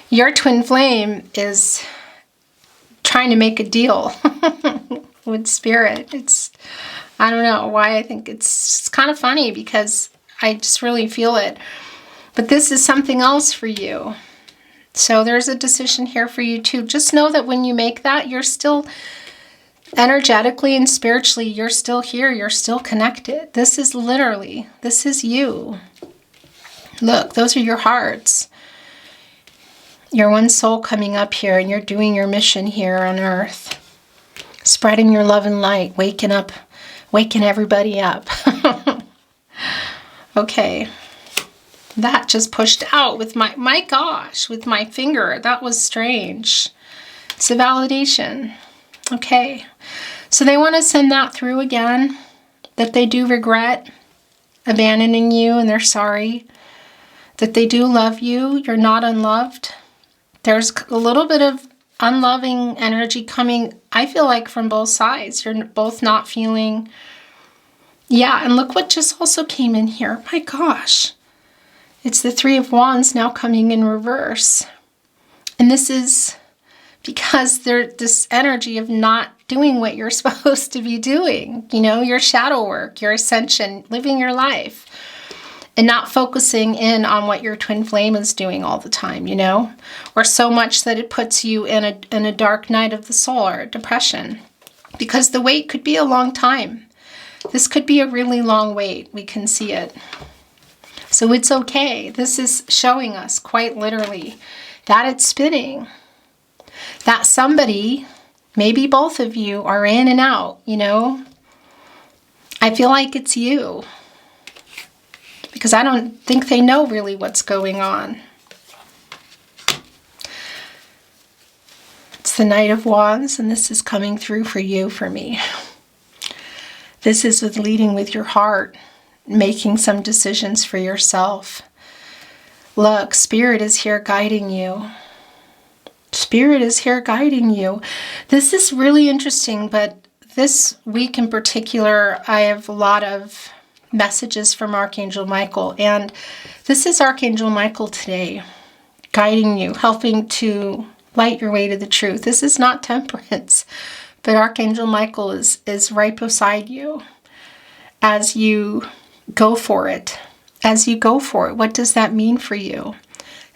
Your twin flame is trying to make a deal with Spirit. I don't know why I think it's kind of funny because I just really feel it. But this is something else for you. So there's a decision here for you too. Just know that when you make that, you're still energetically and spiritually, you're still here. You're still connected. This is you. Look, those are your hearts. You're one soul coming up here and you're doing your mission here on earth. Spreading your love and light, waking everybody up. Okay. That just pushed out with my gosh, with my finger. That was strange. It's a validation. Okay. So they want to send that through again, that they do regret abandoning you and they're sorry, that they do love you. You're not unloved. There's a little bit of unloving energy coming, I feel like, from both sides. You're both not feeling, yeah, and look what just also came in here. My gosh. It's the Three of Wands now coming in reverse. And this is because there's this energy of not doing what you're supposed to be doing. You know, your shadow work, your ascension, living your life. And not focusing in on what your twin flame is doing all the time, you know? Or so much that it puts you in a dark night of the soul or depression. Because the wait could be a long time. This could be a really long wait. We can see it. So it's okay. This is showing us quite literally that it's spinning. That somebody, maybe both of you, are in and out, you know? I feel like it's you. Because I don't think they know really what's going on. It's the Knight of Wands, and this is coming through for you, for me. This is with leading with your heart, making some decisions for yourself. Look, Spirit is here guiding you. Spirit is here guiding you. This is really interesting, but this week in particular, I have a lot of messages from Archangel Michael, and this is Archangel Michael today, guiding you, helping to light your way to the truth. This is not Temperance, but Archangel Michael is right beside you as you go for it. As you go for it, what does that mean for you?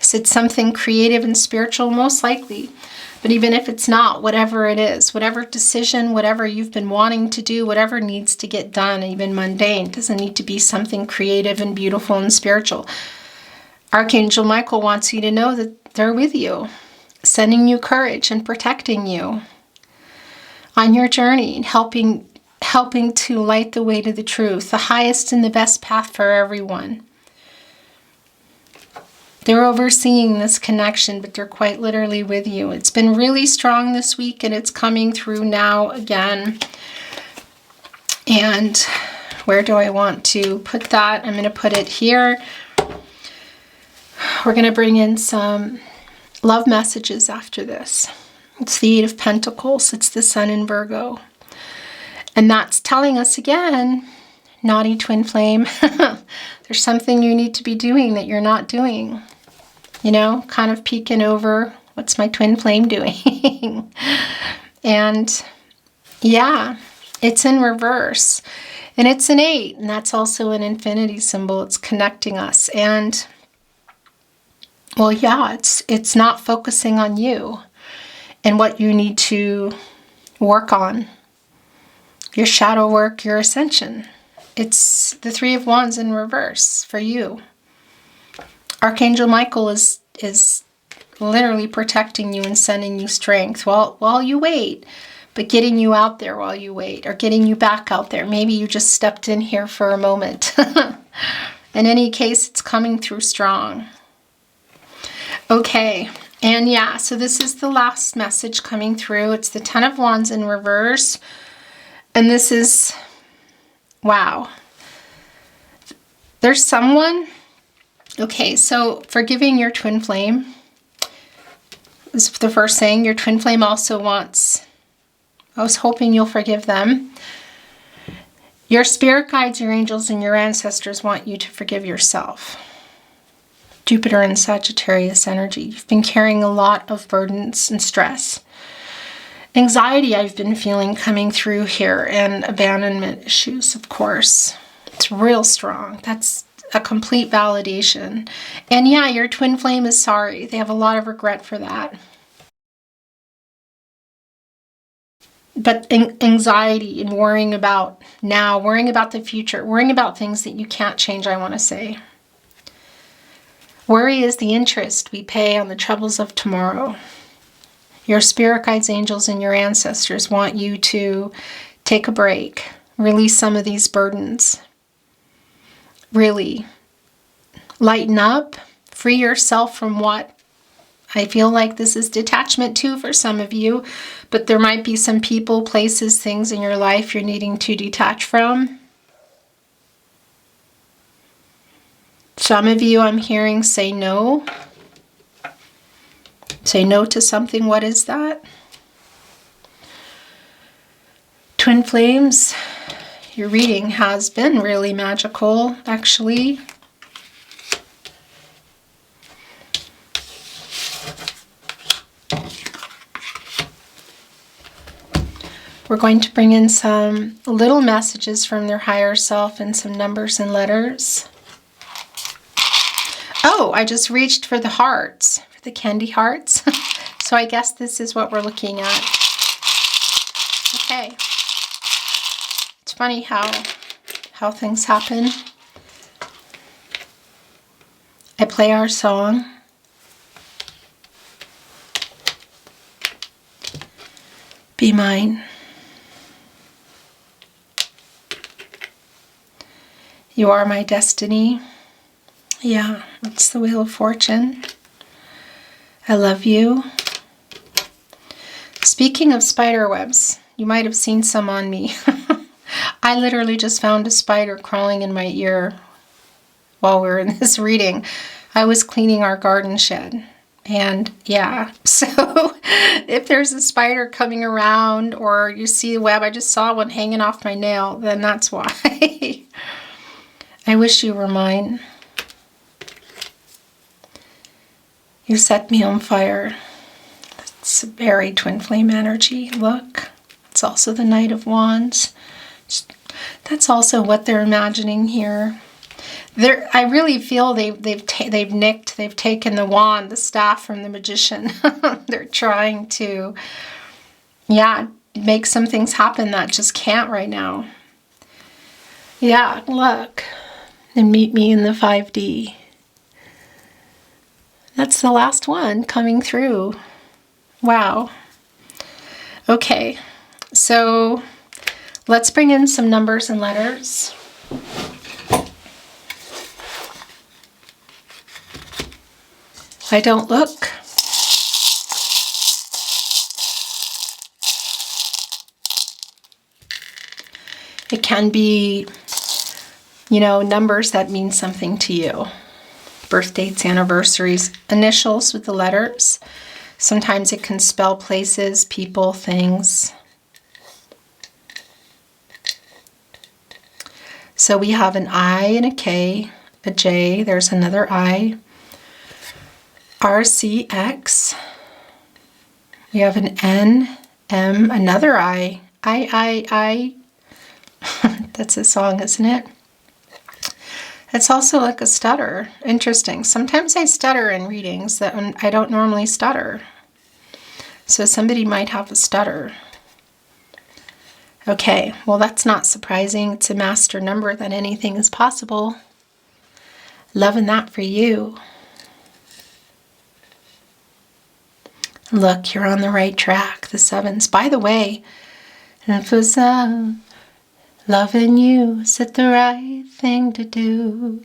Is it something creative and spiritual? Most likely. But even if it's not, whatever it is, whatever decision, whatever you've been wanting to do, whatever needs to get done, even mundane, doesn't need to be something creative and beautiful and spiritual. Archangel Michael wants you to know that they're with you, sending you courage and protecting you on your journey, and helping to light the way to the truth, the highest and the best path for everyone. They're overseeing this connection, but they're quite literally with you. It's been really strong this week, and it's coming through now again. And where do I want to put that? I'm going to put it here. We're going to bring in some love messages after this. It's the Eight of Pentacles. It's the Sun in Virgo. And that's telling us again, naughty twin flame, there's something you need to be doing that you're not doing. You know, kind of peeking over, what's my twin flame doing? And yeah, it's in reverse. And it's an 8, and that's also an infinity symbol. It's connecting us. And, well, yeah, it's not focusing on you and what you need to work on. Your shadow work, your ascension. It's the Three of Wands in reverse for you. Archangel Michael is literally protecting you and sending you strength while you wait, but getting you out there while you wait, or getting you back out there. Maybe you just stepped in here for a moment. In any case, it's coming through strong. Okay, and yeah, so this is the last message coming through. It's the Ten of Wands in reverse, and this is, wow. There's someone. Okay, so forgiving your twin flame is the first thing. Your twin flame also wants, I was hoping you'll forgive them. Your spirit guides, your angels, and your ancestors want you to forgive yourself. Jupiter and Sagittarius energy. You've been carrying a lot of burdens and stress. Anxiety I've been feeling coming through here, and abandonment issues, of course. It's real strong. That's a complete validation. And yeah, your twin flame is sorry. They have a lot of regret for that. But anxiety and worrying about now, worrying about the future, worrying about things that you can't change, I want to say. Worry is the interest we pay on the troubles of tomorrow. Your spirit guides, angels, and your ancestors want you to take a break, release some of these burdens. Really lighten up, free yourself from what I feel like this is detachment too for some of you, but there might be some people, places, things in your life you're needing to detach from. Some of you I'm hearing say no. Say no to something. What is that? Twin flames. Your reading has been really magical, actually. We're going to bring in some little messages from their higher self and some numbers and letters. Oh, I just reached for the hearts, for the candy hearts. So I guess this is what we're looking at. Okay. It's funny how things happen. I play our song. Be mine. You are my destiny. Yeah, it's the Wheel of Fortune. I love you. Speaking of spider webs, you might have seen some on me. I literally just found a spider crawling in my ear while we were in this reading. I was cleaning our garden shed. And yeah, so if there's a spider coming around or you see a web, I just saw one hanging off my nail, then that's why. I wish you were mine. You set me on fire. It's very twin flame energy. Look, it's also the Knight of Wands. That's also what they're imagining here. I really feel they've taken the wand, the staff from the magician. They're trying to, yeah, make some things happen that just can't right now. Yeah, look, and meet me in the 5D. That's the last one coming through. Wow. Okay, so let's bring in some numbers and letters. I don't look. It can be, you know, numbers that mean something to you. Birth dates, anniversaries, initials with the letters. Sometimes it can spell places, people, things. So we have an I and a K, a J, there's another I. RCX. We have an N, M, another I. I. That's a song, isn't it? It's also like a stutter. Interesting. Sometimes I stutter in readings that I don't normally stutter. So somebody might have a stutter. Okay, well that's not surprising. It's a master number that anything is possible. Loving that for you. Look, you're on the right track, the sevens. By the way, if it's loving you, is it the right thing to do?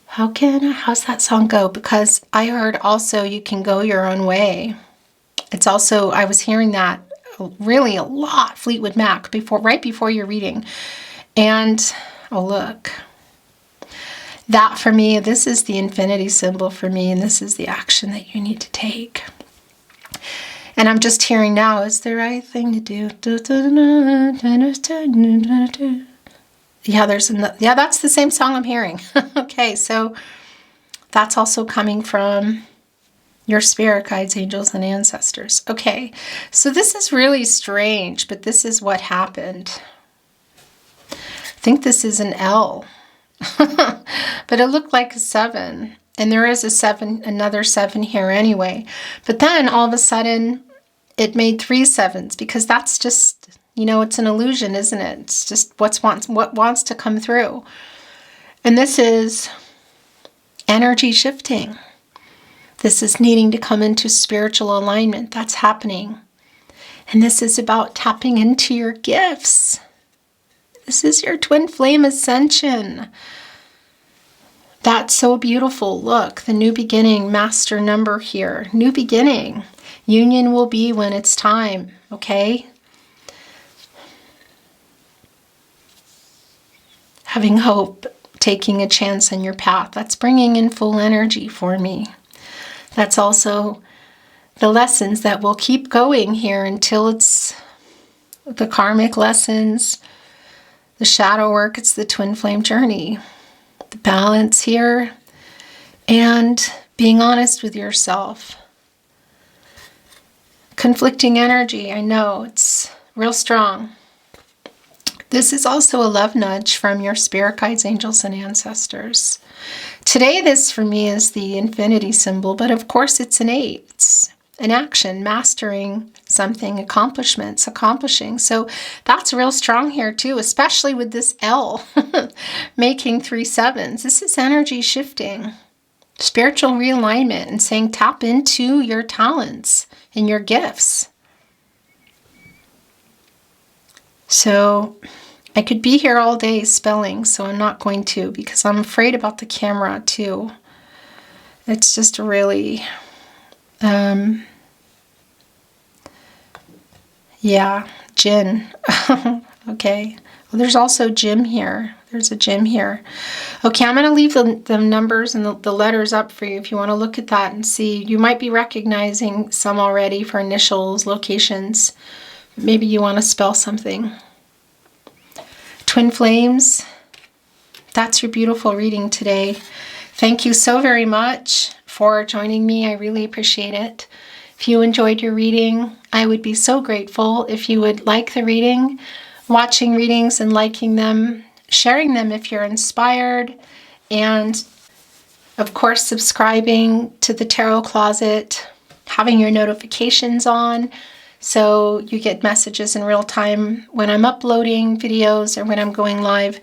How's that song go? Because I heard also you can go your own way. It's also, I was hearing that really a lot, Fleetwood Mac, right before your reading. And, oh look. That for me, this is the infinity symbol for me, and this is the action that you need to take. And I'm just hearing now, is the right thing to do. Yeah, that's the same song I'm hearing. Okay, so that's also coming from your spirit guides, angels, and ancestors. Okay, so this is really strange, but this is what happened. I think this is an L, but it looked like a 7. And there is a 7, another 7 here anyway. But then all of a sudden, it made 3 7s because that's just, you know, it's an illusion, isn't it? It's just what wants to come through. And this is energy shifting. This is needing to come into spiritual alignment. That's happening. And this is about tapping into your gifts. This is your twin flame ascension. That's so beautiful. Look, the new beginning, master number here. New beginning. Union will be when it's time, okay? Having hope, taking a chance in your path. That's bringing in full energy for me. That's also the lessons that will keep going here until it's the karmic lessons, the shadow work, it's the twin flame journey. The balance here, and being honest with yourself. Conflicting energy, I know, it's real strong. This is also a love nudge from your spirit guides, angels, and ancestors. Today, this for me is the infinity symbol, but of course it's an 8. It's an action, mastering something, accomplishments, accomplishing. So that's real strong here too, especially with this L making 3 7s. This is energy shifting, spiritual realignment, and saying tap into your talents and your gifts. So I could be here all day spelling, so I'm not going to, because I'm afraid about the camera too. It's just really, yeah, Jinn. Okay. Well, there's also Jim here. There's a Jim here. Okay, I'm going to leave the numbers and the letters up for you if you want to look at that and see. You might be recognizing some already for initials, locations. Maybe you want to spell something. Twin Flames, that's your beautiful reading today. Thank you so very much for joining me. I really appreciate it. If you enjoyed your reading, I would be so grateful if you would like the reading, watching readings and liking them, sharing them if you're inspired, and of course subscribing to the Tarot Closet, having your notifications on so you get messages in real time when I'm uploading videos or when I'm going live.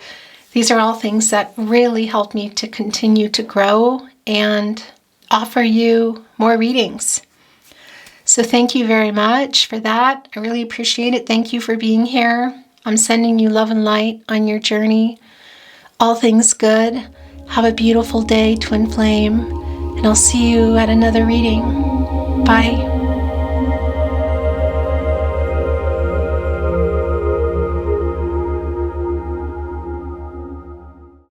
These are all things that really help me to continue to grow and offer you more readings. So thank you very much for that. I really appreciate it. Thank you for being here. I'm sending you love and light on your journey. All things good. Have a beautiful day, Twin Flame, and I'll see you at another reading. Bye.